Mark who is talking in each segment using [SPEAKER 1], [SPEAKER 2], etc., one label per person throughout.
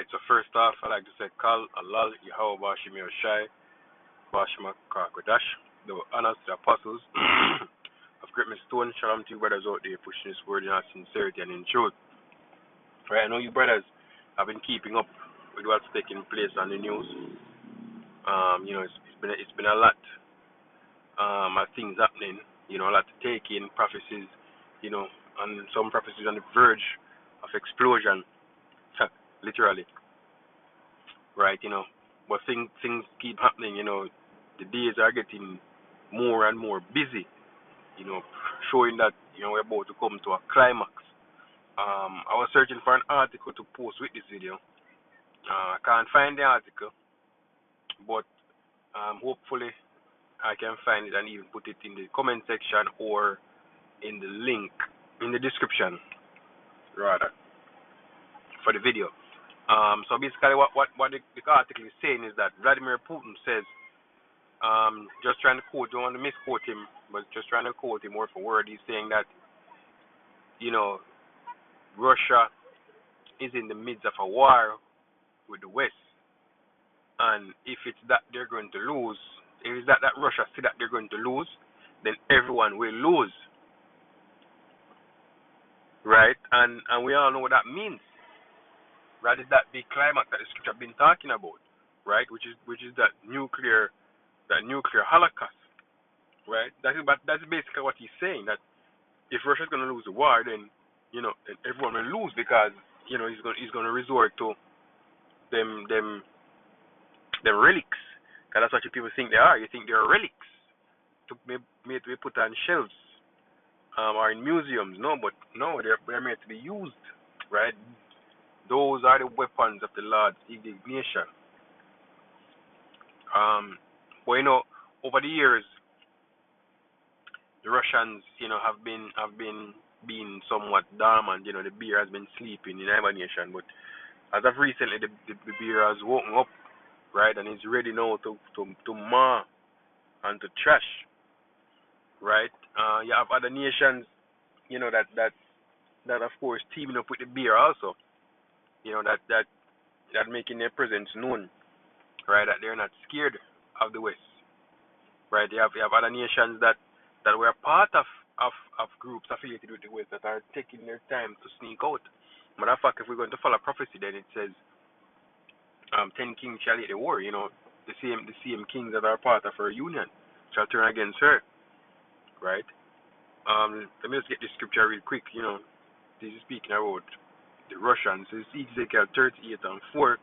[SPEAKER 1] Alright, so first off, I'd like to say Kal, Allah, Yahweh, Bashim, Yoshai, Bashim, Kakwadash, the honors to the apostles of Great Stone. Shalom to you brothers out there pushing this word in our sincerity and in truth. Right, I know you brothers have been keeping up with what's taking place on the news. It's been a lot of things happening, a lot to take in, prophecies, and some prophecies on the verge of explosion, literally. Right, but things keep happening, the days are getting more and more busy, showing that, we're about to come to a climax. I was searching for an article to post with this video. I can't find the article, but hopefully I can find it and even put it in the comment section or in the link in the description, rather, for the video. So basically what the article is saying is that Vladimir Putin says, just trying to quote, don't want to misquote him, but just trying to quote him word for word, he's saying that, Russia is in the midst of a war with the West, and if it's that they're going to lose, if it's that Russia see that they're going to lose, then everyone will lose, right? And we all know what that means. Right, is that big climax that the scripture have been talking about, right? Which is that nuclear holocaust, right? That's basically what he's saying. That if Russia's gonna lose the war, then then everyone will lose because he's gonna resort to them relics. Cause that's what you people think they are. You think they're relics to be put on shelves, or in museums. No, but no, they're made to be used, right? Those are the weapons of the Lord's indignation. But over the years, the Russians, have been being somewhat dormant. The beer has been sleeping in hibernation. But as of recently, the beer has woken up, right, and is ready now to maw and to trash, right. You have other nations, that of course teaming up with the beer also. That making their presence known, right? That they're not scared of the West, right? You have other nations that were part of groups affiliated with the West that are taking their time to sneak out. Matter of fact, if we're going to follow prophecy, then it says, 10 kings shall lead the war. The same kings that are part of her union shall turn against her, right? Let me just get the scripture real quick. This is speaking about the Russians. It's Ezekiel 38:4,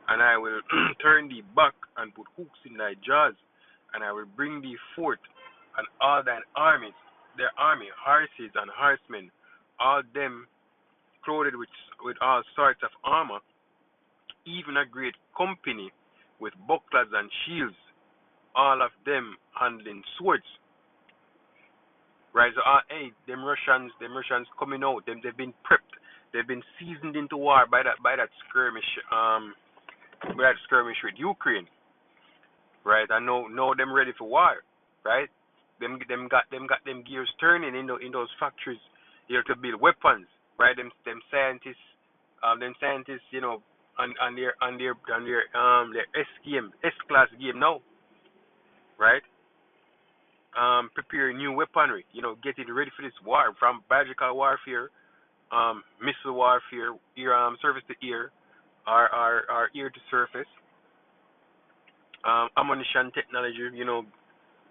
[SPEAKER 1] and I will turn thee back and put hooks in thy jaws, and I will bring thee forth, and all thine armies, their army, horses and horsemen, all them clothed with all sorts of armor, even a great company with bucklers and shields, all of them handling swords. Right, so them Russians coming out, they've been prepped. They've been seasoned into war by that skirmish, with Ukraine, right? And now them ready for war, right? Them got them gears turning in those factories, to build weapons, right? Them scientists, on their S class game now, right? Preparing new weaponry, getting ready for this war, from biological warfare, missile warfare, surface to air, or air to surface, ammunition technology,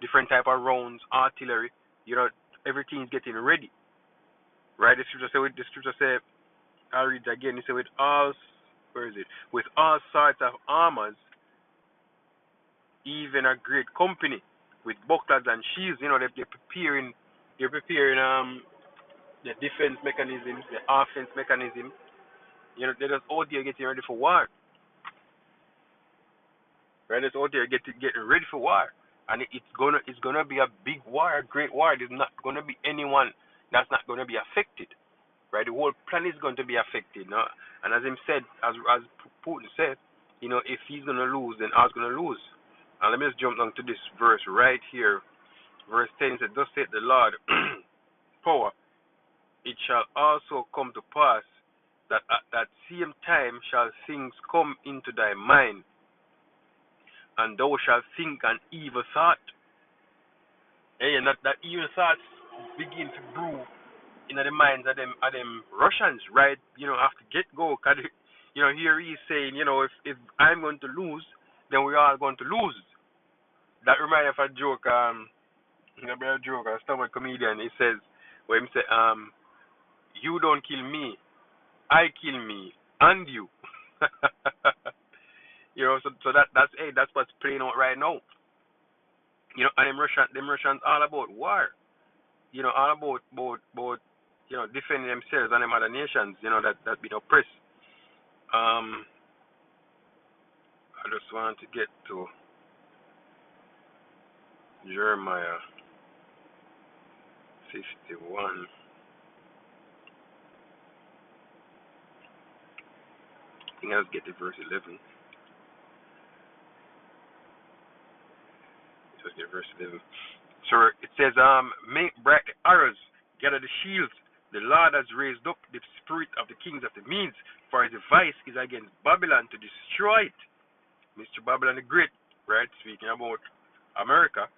[SPEAKER 1] different type of rounds, artillery, everything's getting ready, right? The scripture say, I'll read it again. It say with all sorts of armors, even a great company with bucklers and shields. They're preparing the defense mechanisms, the offense mechanism. They're just out there getting ready for war. Right? They're just out there getting ready for war. And it's gonna be a big war, a great war. There's not gonna be anyone that's not gonna be affected. Right? The whole planet is going to be affected. No? And as him said, as Putin said, if he's gonna lose, then I's gonna lose. And let me just jump down to this verse right here. Verse 10 says, thus saith the Lord, power, it shall also come to pass that at that same time shall things come into thy mind, and thou shalt think an evil thought. Hey, and that evil thoughts begin to brew in the minds of them Russians, right? After get go, cause here he's saying, if I'm going to lose, then we are going to lose. That reminds me of a joke, a joke, a stomach comedian. He says, where he say, you don't kill me, I kill me, and you. So that's what's playing out right now. And them Russians all about war. All about defending themselves and them other nations, that been oppressed. I just want to get to Jeremiah 51. I think I'll get to verse 11. Let's get verse 11. So it says, make bright the arrows, gather the shields. The Lord has raised up the spirit of the kings of the Medes, for his device is against Babylon to destroy it. Mr. Babylon the Great, right? Speaking about America.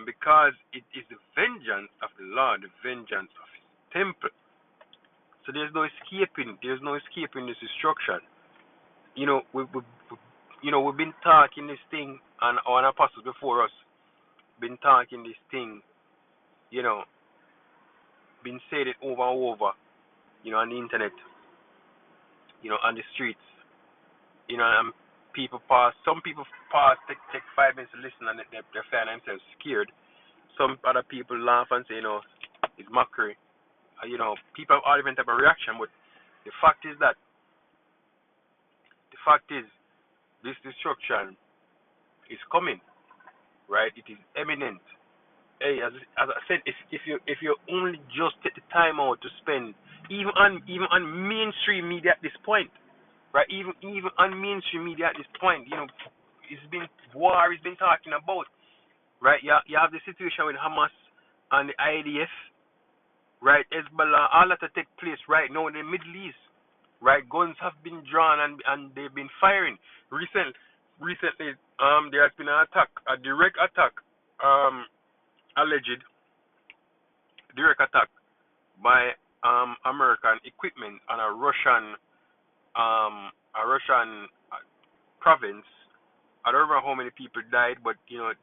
[SPEAKER 1] Because it is the vengeance of the Lord, the vengeance of his temple. So there's no escaping this destruction. We've been talking this thing, and our apostles before us been talking this thing, been said it over and over, on the internet, on the streets, and some people pause, take 5 minutes to listen, and they find themselves scared. Some other people laugh and say, it's mockery. People have all different type of reaction, but the fact is this destruction is coming, right? It is imminent. Hey, as I said, if you only just take the time out to spend, even on mainstream media at this point, right? Even on mainstream media at this point, it's been war. It's been talking about, right? You have the situation with Hamas and the IDF, right? Hezbollah, all that take place right now in the Middle East, right? Guns have been drawn and they've been firing. Recently, there has been an attack, a direct attack, alleged direct attack by American equipment on a Russian province. I don't remember how many people died, but it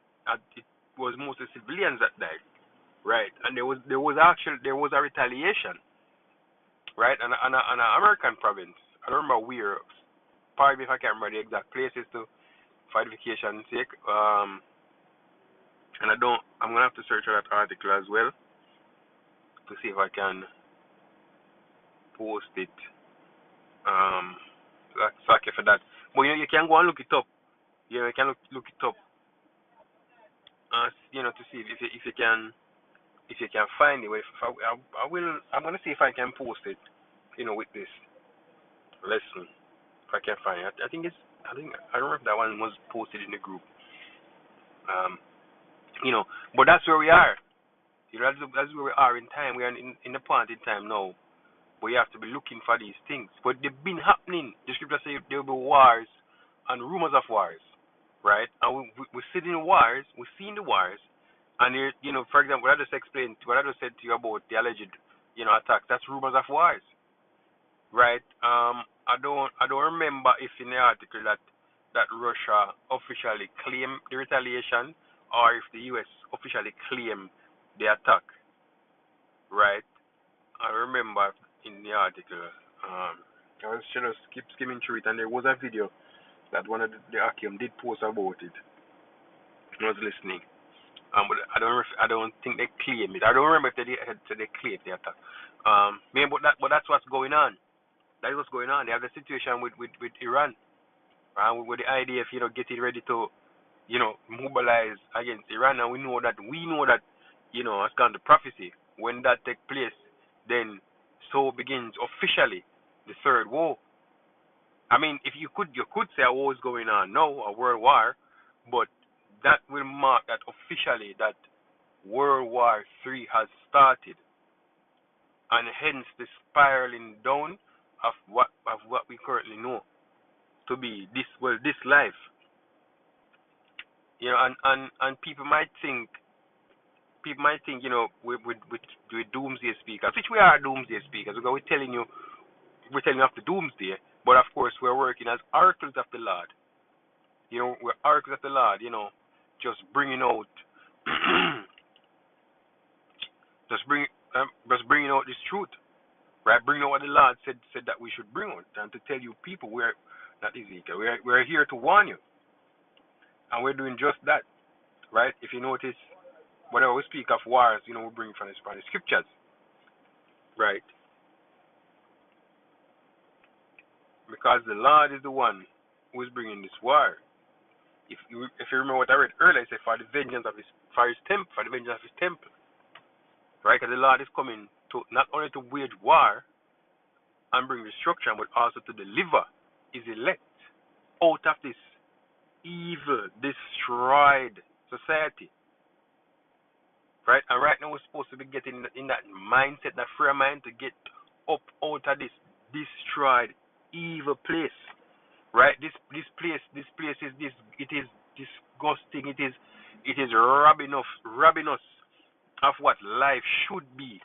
[SPEAKER 1] was mostly civilians that died, right? And there was a retaliation, right? On an American province. I don't remember where. Pardon me if I can't remember the exact places to for edification's sake. And I'm gonna have to search for that article as well to see if I can post it. Sorry for that. But you can go and look it up. You can look it up. To see if you can find it. I'm gonna see if I can post it. With this lesson, if I can find it. I think I don't know if that one was posted in the group. But that's where we are. That's where we are in time. We are in the point in time now. But you have to be looking for these things. But they've been happening. The scripture says there will be wars and rumors of wars, right? And we're sitting in wars. We're seeing the wars. And for example, what I just explained, what I just said to you about the alleged, attacks. That's rumors of wars, right? I don't remember if in the article that Russia officially claimed the retaliation, or if the U.S. officially claimed the attack, right? I remember in the article, I was just keep skimming through it, and there was a video that one of the Akim did post about it. I was listening, but I don't think they claim it. I don't remember if they claimed the attack. But that's what's going on. That is what's going on. They have the situation with Iran, with the IDF, getting ready to, mobilize against Iran, and we know that, as kind of prophecy, when that takes place, then so begins officially the third war. I mean, if you could say a war is going on now, a world war, but that will mark that officially that World War III has started, and hence the spiraling down of what we currently know to be this life. And people might think, with doomsday speakers, which we are doomsday speakers, because we're telling you of the doomsday, but of course we're working as oracles of the Lord. We're oracles of the Lord, just bringing out, just bringing out this truth, right? Bringing out what the Lord said that we should bring out, and to tell you people, not Ezekiel, we're here to warn you, and we're doing just that, right? If you notice, whenever we speak of wars, we bring from the scriptures, right? Because the Lord is the one who is bringing this war. If you remember what I read earlier, it said for the vengeance of his temple, right? Because the Lord is coming to not only to wage war and bring destruction, but also to deliver his elect out of this evil, destroyed society, right? And right now we're supposed to be getting in that mindset, that free mind, to get up out of this destroyed, evil place, right? This place is it is disgusting. It is robbing us of what life should be,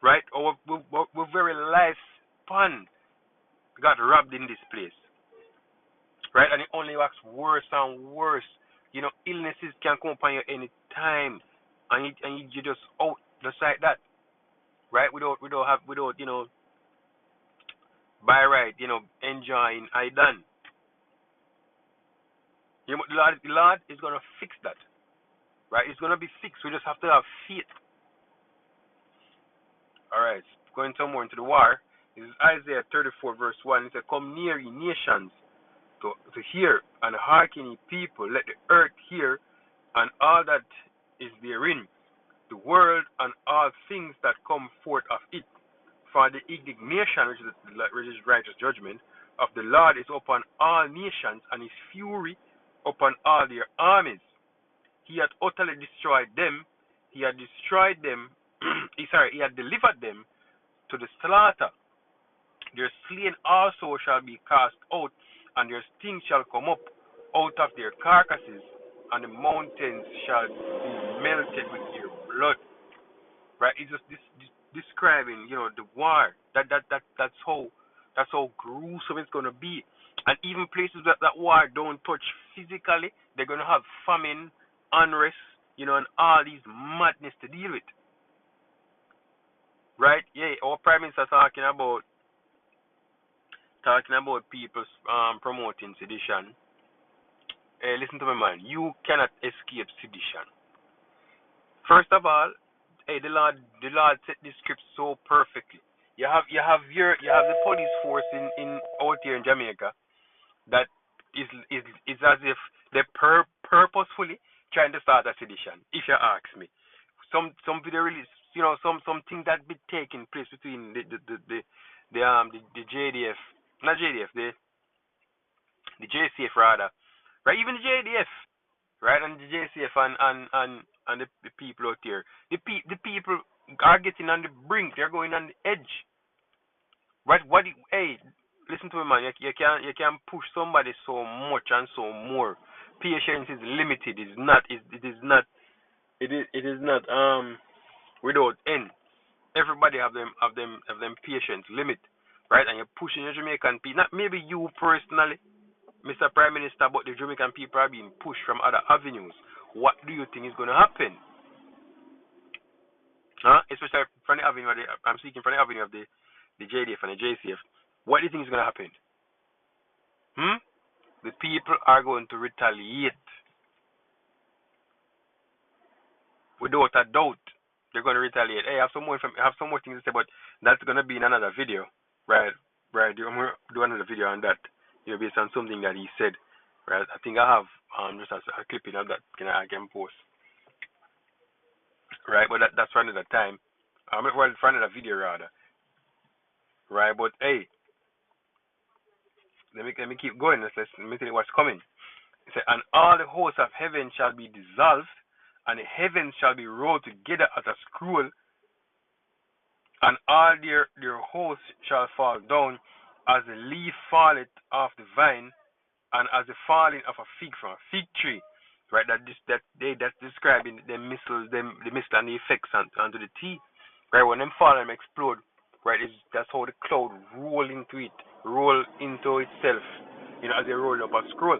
[SPEAKER 1] right? Our very life span got robbed in this place, right? And it only works worse and worse. Illnesses can come upon you any time, and you just out just like that, right? Without by right, enjoying I done. The Lord is gonna fix that, right? It's gonna be fixed. We just have to have faith. All right, going some more into the war. This is Isaiah 34 verse 1. It says, "Come near, ye nations, to hear, and hearken, ye people. Let the earth hear, and all that is therein, the world and all things that come forth of it. For the indignation, which is righteous judgment, of the Lord is upon all nations, and his fury upon all their armies. He had utterly destroyed them. He had destroyed them. He had delivered them to the slaughter. Their slain also shall be cast out, and their sting shall come up out of their carcasses, and the mountains shall be melted with their blood." Right? It's just describing, the war. That's how gruesome it's gonna be. And even places that war don't touch physically, they're gonna have famine, unrest, and all these madness to deal with. Right? Yeah, our Prime Minister talking about people promoting sedition. Hey, listen to me, man. You cannot escape sedition. First of all, hey, the Lord set the script so perfectly. You have the police force in out here in Jamaica that is as if they're purposefully trying to start a sedition. If you ask me, some video release, some things that be taking place between the JDF, not JDF, the JCF rather, right? Even the JDF, right, and the JCF and the people out there. The people are getting on the brink. They're going on the edge. Right? Hey, listen to me, man. You can push somebody so much and so more. Patience is limited. It is not without end. Everybody have them patience limit, right? And you're pushing the Jamaican people. Not maybe you personally, Mr. Prime Minister, but the Jamaican people are being pushed from other avenues. What do you think is going to happen? Especially from the avenue I'm speaking from the avenue of the JDF and the JCF. What do you think is going to happen? The people are going to retaliate. Without a doubt, they're going to retaliate. Hey, I have some more things to say, but that's going to be in another video, right? Right. I'm going to do another video on that, based on something that he said, right? I think I have just a clipping of that I can post, right? But that's for another time. For another video rather, right? But hey, let me keep going. Let me tell you what's coming. It said, "And all the hosts of heaven shall be dissolved, and the heavens shall be rolled together as a scroll, and all their hosts shall fall down as the leaf falleth off the vine, and as the falling of a fig from a fig tree. Right, that's describing the missiles, the missile and the effects onto the tea. Right, when them fall and explode, right, that's how the cloud roll into itself, as they roll up a scroll.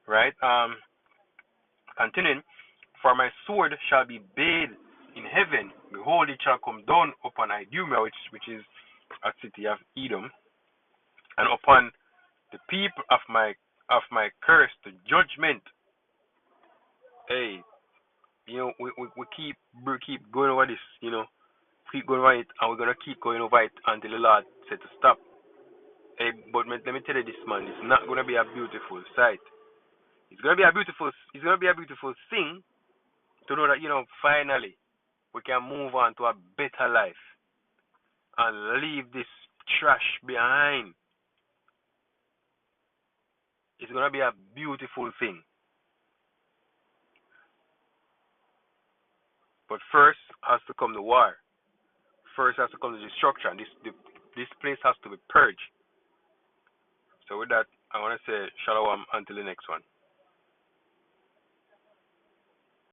[SPEAKER 1] Right, continuing, for my sword shall be bathed in heaven. Behold, it shall come down upon Idumea, which is a city of Edom, and upon the people of my curse to judgment. Hey, we keep going over this, keep going over it, and we're gonna keep going over it until the Lord said to stop. Hey, but let me tell you this, man, it's not gonna be a beautiful sight. It's gonna be a beautiful thing to know that finally we can move on to a better life and leave this trash behind. It's gonna be a beautiful thing. But first has to come the war. First has to come the destruction. This place has to be purged. So with that, I want to say shalom until the next one.